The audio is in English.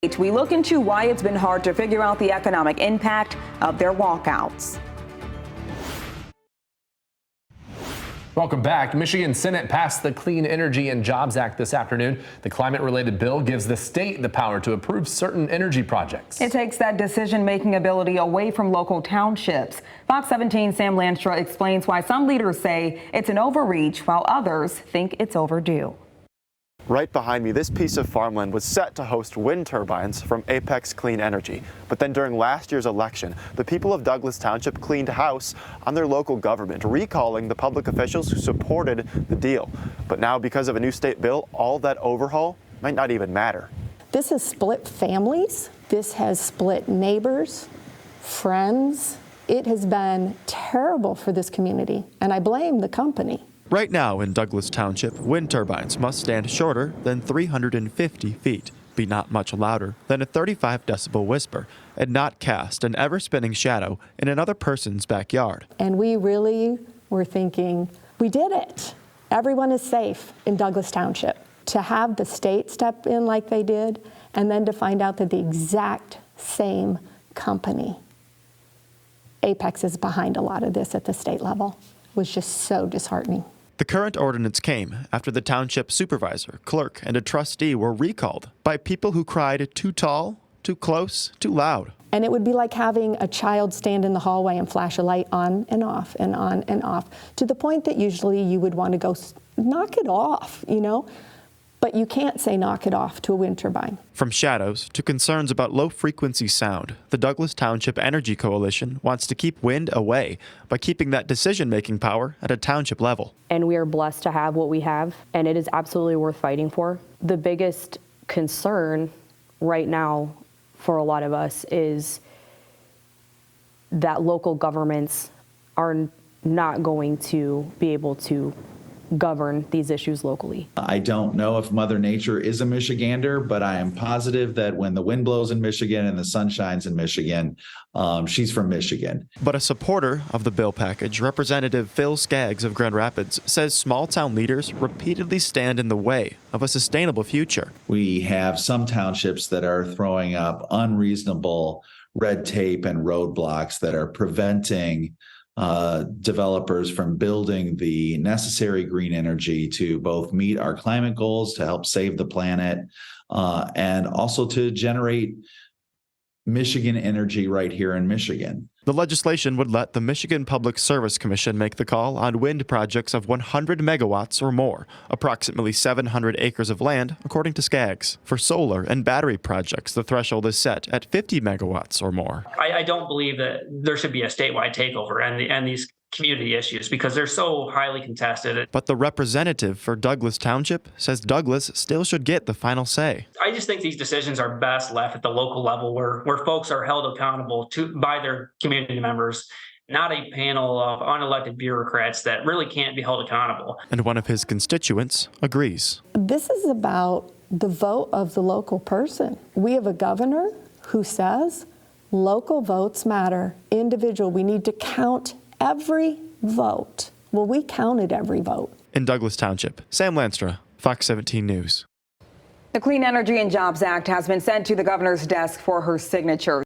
We look into why it's been hard to figure out the economic impact of their walkouts. Welcome back. Michigan Senate passed the Clean Energy and Jobs Act this afternoon. The climate-related bill gives the state the power to approve certain energy projects. It takes that decision-making ability away from local townships. Fox 17's Sam Lanstra explains why some leaders say it's an overreach while others think it's overdue. Right behind me, this piece of farmland was set to host wind turbines from Apex Clean Energy. But then during last year's election, the people of Douglas Township cleaned house on their local government, recalling the public officials who supported the deal. But now, because of a new state bill, all that overhaul might not even matter. This has split families. This has split neighbors, friends. It has been terrible for this community, and I blame the company. Right now in Douglas Township, wind turbines must stand shorter than 350 feet, be not much louder than a 35 decibel whisper, and not cast an ever-spinning shadow in another person's backyard. And we really were thinking, we did it. Everyone is safe in Douglas Township. To have the state step in like they did, and then to find out that the exact same company, Apex, is behind a lot of this at the state level, was just so disheartening. The current ordinance came after the township supervisor, clerk, and a trustee were recalled by people who cried too tall, too close, too loud. And it would be like having a child stand in the hallway and flash a light on and off and on and off, to the point that usually you would want to go knock it off, you know? But you can't say knock it off to a wind turbine. From shadows to concerns about low-frequency sound, the Douglas Township Energy Coalition wants to keep wind away by keeping that decision-making power at a township level. And we are blessed to have what we have, and it is absolutely worth fighting for. The biggest concern right now for a lot of us is that local governments are not going to be able to govern these issues locally. I don't know if Mother Nature is a Michigander, but I am positive that when the wind blows in Michigan and the sun shines in Michigan, she's from Michigan. But a supporter of the bill package, Representative Phil Skaggs of Grand Rapids, says small town leaders repeatedly stand in the way of a sustainable future. We have some townships that are throwing up unreasonable red tape and roadblocks that are preventing developers from building the necessary green energy to both meet our climate goals, to help save the planet, and also to generate Michigan energy right here in Michigan. The legislation would let the Michigan Public Service Commission make the call on wind projects of 100 megawatts or more, approximately 700 acres of land, according to Skaggs. For solar and battery projects, the threshold is set at 50 megawatts or more. I don't believe that there should be a statewide takeover and these community issues because they're so highly contested. But the representative for Douglas Township says Douglas still should get the final say. I just think these decisions are best left at the local level where folks are held accountable by their community members, not a panel of unelected bureaucrats that really can't be held accountable. And one of his constituents agrees. This is about the vote of the local person. We have a governor who says local votes matter, individual. We need to count every vote. Well, we counted every vote. In Douglas Township, Sam Lanstra, Fox 17 News. The Clean Energy and Jobs Act has been sent to the governor's desk for her signature.